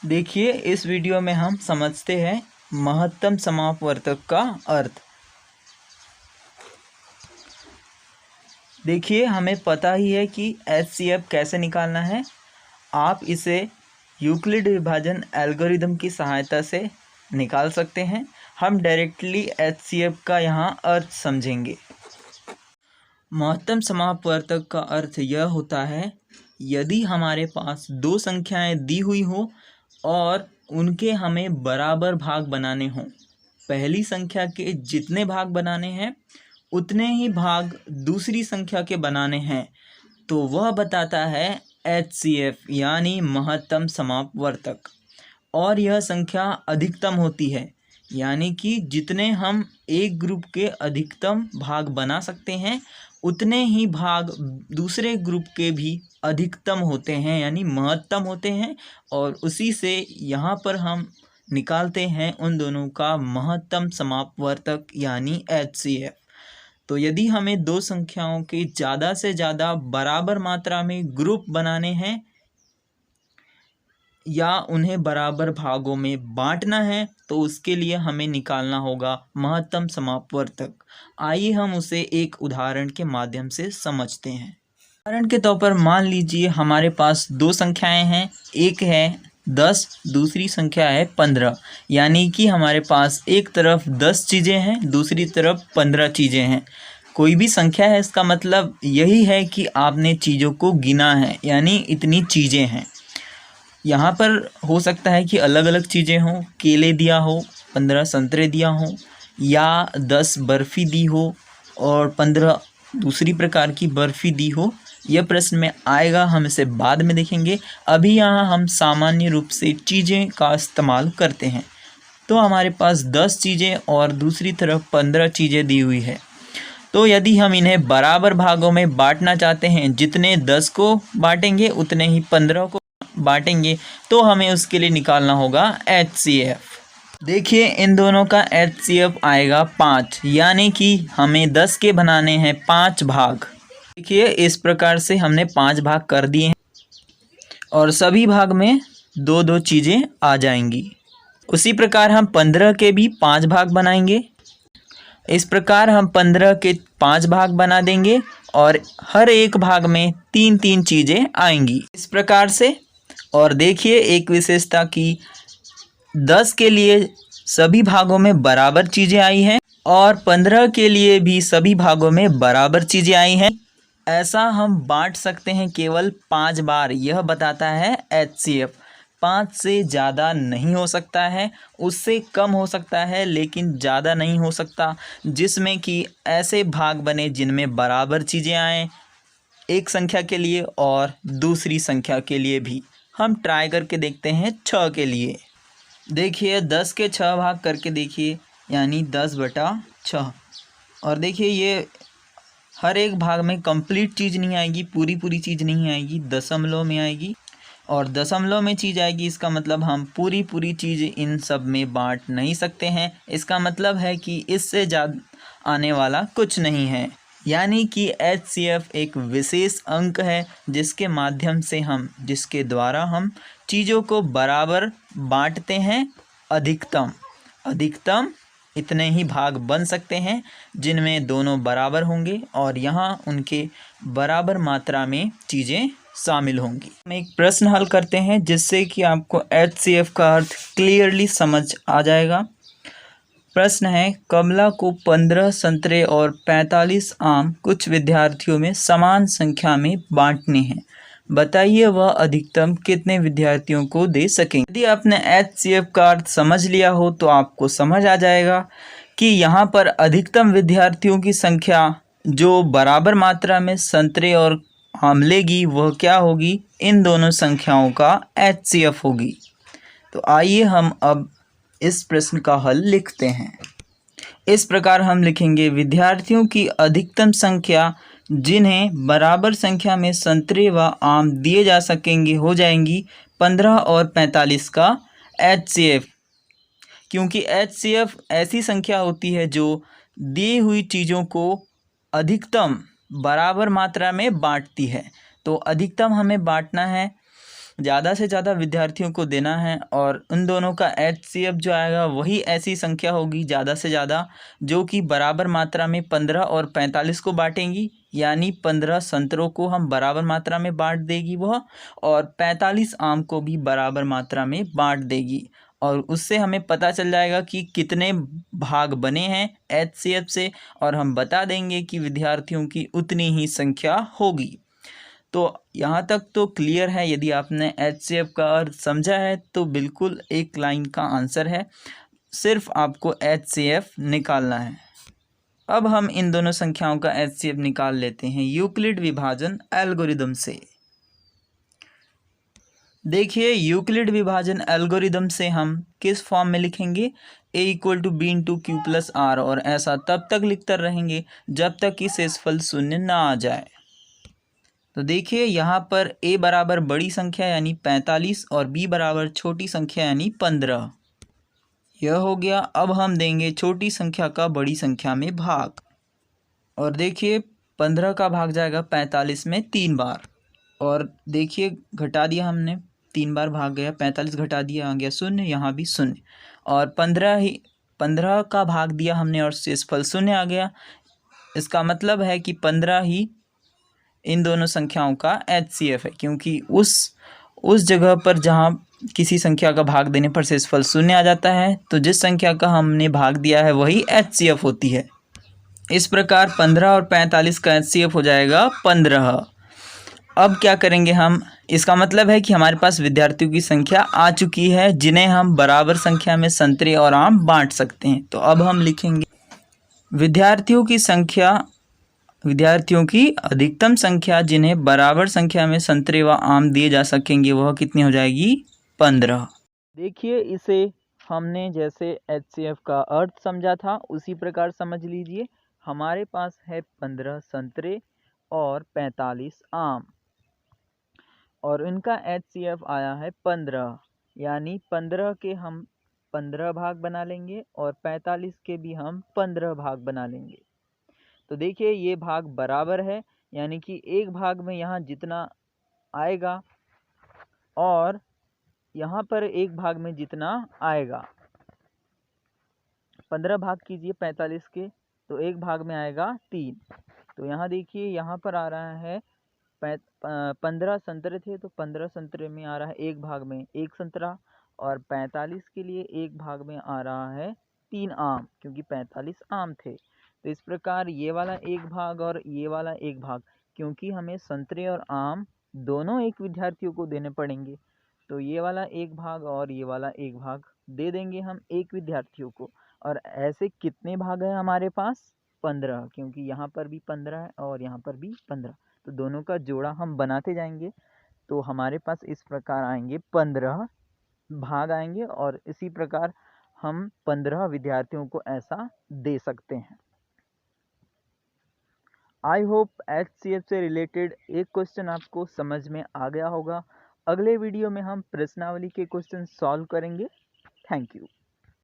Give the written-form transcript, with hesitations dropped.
देखिए, इस वीडियो में हम समझते हैं महत्तम समापवर्तक का अर्थ। देखिए, हमें पता ही है कि HCF कैसे निकालना है। आप इसे यूक्लिड विभाजन एल्गोरिदम की सहायता से निकाल सकते हैं। हम डायरेक्टली HCF का यहाँ अर्थ समझेंगे। महत्तम समापवर्तक का अर्थ यह होता है, यदि हमारे पास दो संख्याएं दी हुई हो और उनके हमें बराबर भाग बनाने हों। पहली संख्या के जितने भाग बनाने हैं उतने ही भाग दूसरी संख्या के बनाने हैं, तो वह बताता है HCF यानी महत्तम समापवर्तक। और यह संख्या अधिकतम होती है, यानी कि जितने हम एक ग्रुप के अधिकतम भाग बना सकते हैं उतने ही भाग दूसरे ग्रुप के भी अधिकतम होते हैं, यानी महत्तम होते हैं। और उसी से यहाँ पर हम निकालते हैं उन दोनों का महत्तम समापवर्तक यानी HCF। तो यदि हमें दो संख्याओं के ज़्यादा से ज़्यादा बराबर मात्रा में ग्रुप बनाने हैं या उन्हें बराबर भागों में बांटना है, तो उसके लिए हमें निकालना होगा महत्तम समापवर्तक। आइए हम उसे एक उदाहरण के माध्यम से समझते हैं। उदाहरण के तौर पर मान लीजिए हमारे पास दो संख्याएं हैं, एक है 10, दूसरी संख्या है 15। यानी कि हमारे पास एक तरफ 10 चीज़ें हैं, दूसरी तरफ 15 चीज़ें हैं। कोई भी संख्या है, इसका मतलब यही है कि आपने चीज़ों को गिना है, यानी इतनी चीज़ें हैं। यहाँ पर हो सकता है कि अलग अलग चीज़ें हों, केले दिया हो, 15 संतरे दिया हो, या 10 बर्फ़ी दी हो और 15 दूसरी प्रकार की बर्फ़ी दी हो। यह प्रश्न में आएगा, हम इसे बाद में देखेंगे। अभी यहाँ हम सामान्य रूप से चीज़ें का इस्तेमाल करते हैं। तो हमारे पास 10 चीज़ें और दूसरी तरफ 15 चीज़ें दी हुई है। तो यदि हम इन्हें बराबर भागों में बांटना चाहते हैं, जितने 10 को बांटेंगे उतने ही 15 को बांटेंगे, तो हमें उसके लिए निकालना होगा HCF। देखिए, इन दोनों का HCF आएगा 5, यानी कि हमें 10 के बनाने हैं 5 भाग। देखिए, इस प्रकार से हमने 5 भाग कर दिए हैं और सभी भाग में 2-2 चीज़ें आ जाएंगी। उसी प्रकार हम 15 के भी 5 भाग बनाएंगे। इस प्रकार हम 15 के 5 भाग बना देंगे और हर एक भाग में 3-3 चीज़ें आएंगी इस प्रकार से। और देखिए, एक विशेषता कि 10 के लिए सभी भागों में बराबर चीज़ें आई हैं और 15 के लिए भी सभी भागों में बराबर चीज़ें आई हैं। ऐसा हम बांट सकते हैं केवल 5 बार। यह बताता है HCF। 5 से ज़्यादा नहीं हो सकता है, उससे कम हो सकता है, लेकिन ज़्यादा नहीं हो सकता, जिसमें कि ऐसे भाग बने जिनमें बराबर चीज़ें आएँ, एक संख्या के लिए और दूसरी संख्या के लिए भी। हम ट्राई करके देखते हैं 6 के लिए। देखिए, 10 के 6 भाग करके देखिए, यानी 10/6। और देखिए, ये हर एक भाग में कंप्लीट चीज़ नहीं आएगी, पूरी चीज़ नहीं आएगी, दशमलव में आएगी। और दशमलव में चीज़ आएगी, इसका मतलब हम पूरी चीज़ इन सब में बांट नहीं सकते हैं। इसका मतलब है कि इससे ज़्यादा आने वाला कुछ नहीं है। यानी कि HCF एक विशेष अंक है जिसके द्वारा हम चीज़ों को बराबर बांटते हैं। अधिकतम इतने ही भाग बन सकते हैं जिनमें दोनों बराबर होंगे और यहाँ उनके बराबर मात्रा में चीज़ें शामिल होंगी। हम एक प्रश्न हल करते हैं जिससे कि आपको HCF का अर्थ क्लियरली समझ आ जाएगा। प्रश्न है, कमला को 15 संतरे और 45 आम कुछ विद्यार्थियों में समान संख्या में बांटने हैं। बताइए वह अधिकतम कितने विद्यार्थियों को दे सकेंगे। यदि आपने HCF का अर्थ समझ लिया हो तो आपको समझ आ जाएगा कि यहाँ पर अधिकतम विद्यार्थियों की संख्या जो बराबर मात्रा में संतरे और आम लेगी वह क्या होगी, इन दोनों संख्याओं का HCF होगी। तो आइए हम अब इस प्रश्न का हल लिखते हैं। इस प्रकार हम लिखेंगे, विद्यार्थियों की अधिकतम संख्या जिन्हें बराबर संख्या में संतरे व आम दिए जा सकेंगे हो जाएंगी 15 और 45 का HCF। क्योंकि HCF ऐसी संख्या होती है जो दी हुई चीज़ों को अधिकतम बराबर मात्रा में बांटती है। तो अधिकतम हमें बांटना है ज़्यादा से ज़्यादा विद्यार्थियों को देना है और उन दोनों का HCF जो आएगा वही ऐसी संख्या होगी ज़्यादा से ज़्यादा जो कि बराबर मात्रा में 15 और 45 को बांटेंगी, यानी 15 संतरों को हम बराबर मात्रा में बांट देगी वह, और 45 आम को भी बराबर मात्रा में बांट देगी। और उससे हमें पता चल जाएगा कि कितने भाग बने हैं HCF से, और हम बता देंगे कि विद्यार्थियों की उतनी ही संख्या होगी। तो यहाँ तक तो क्लियर है। यदि आपने HCF का अर्थ समझा है तो बिल्कुल एक लाइन का आंसर है, सिर्फ आपको HCF निकालना है। अब हम इन दोनों संख्याओं का HCF निकाल लेते हैं यूक्लिड विभाजन एल्गोरिदम से। देखिए, यूक्लिड विभाजन एल्गोरिदम से हम किस फॉर्म में लिखेंगे, a = b × q + r, और ऐसा तब तक लिखते रहेंगे जब तक कि शेषफल शून्य ना आ जाए। तो देखिए, यहाँ पर a बराबर बड़ी संख्या यानी 45 और b बराबर छोटी संख्या यानी 15। यह हो गया। अब हम देंगे छोटी संख्या का बड़ी संख्या में भाग, और देखिए 15 का भाग जाएगा 45 में 3 बार, और देखिए घटा दिया हमने, 3 बार भाग गया, 45 घटा दिया, आ गया 0, यहाँ भी 0, और 15 का भाग दिया हमने और शेषफल 0 आ गया। इसका मतलब है कि 15 ही इन दोनों संख्याओं का HCF है, क्योंकि उस जगह पर जहाँ किसी संख्या का भाग देने पर शेषफल 0 आ जाता है, तो जिस संख्या का हमने भाग दिया है वही HCF होती है। इस प्रकार 15 और 45 का HCF हो जाएगा 15। अब क्या करेंगे हम, इसका मतलब है कि हमारे पास विद्यार्थियों की संख्या आ चुकी है जिन्हें हम बराबर संख्या में संतरे और आम बांट सकते हैं। तो अब हम लिखेंगे विद्यार्थियों की अधिकतम संख्या जिन्हें बराबर संख्या में संतरे व आम दिए जा सकेंगे वह कितनी हो जाएगी, 15। देखिए, इसे हमने जैसे HCF का अर्थ समझा था उसी प्रकार समझ लीजिए। हमारे पास है 15 संतरे और 45 आम, और इनका HCF आया है 15, यानी 15 के हम 15 भाग बना लेंगे और 45 के भी हम 15 भाग बना लेंगे। तो देखिए, ये भाग बराबर है, यानी कि एक भाग में यहाँ जितना आएगा और यहाँ पर एक भाग में जितना आएगा। 15 भाग कीजिए 45 के, तो एक भाग में आएगा 3। तो यहाँ देखिए, यहाँ पर आ रहा है 15 संतरे थे तो 15 संतरे में आ रहा है एक भाग में 1 संतरा, और 45 के लिए एक भाग में आ रहा है 3 आम, क्योंकि 45 आम थे। तो इस प्रकार ये वाला एक भाग और ये वाला एक भाग, क्योंकि हमें संतरे और आम दोनों एक विद्यार्थियों को देने पड़ेंगे, तो ये वाला एक भाग और ये वाला एक भाग दे देंगे हम एक विद्यार्थियों को। और ऐसे कितने भाग हैं हमारे पास, 15, क्योंकि यहाँ पर भी 15 है और यहाँ पर भी 15, तो दोनों का जोड़ा हम बनाते जाएंगे। तो हमारे पास इस प्रकार आएंगे 15 भाग आएंगे, और इसी प्रकार हम 15 विद्यार्थियों को ऐसा दे सकते हैं। आई होप HCF से रिलेटेड एक क्वेश्चन आपको समझ में आ गया होगा। अगले वीडियो में हम प्रश्नावली के क्वेश्चन सॉल्व करेंगे। Thank you.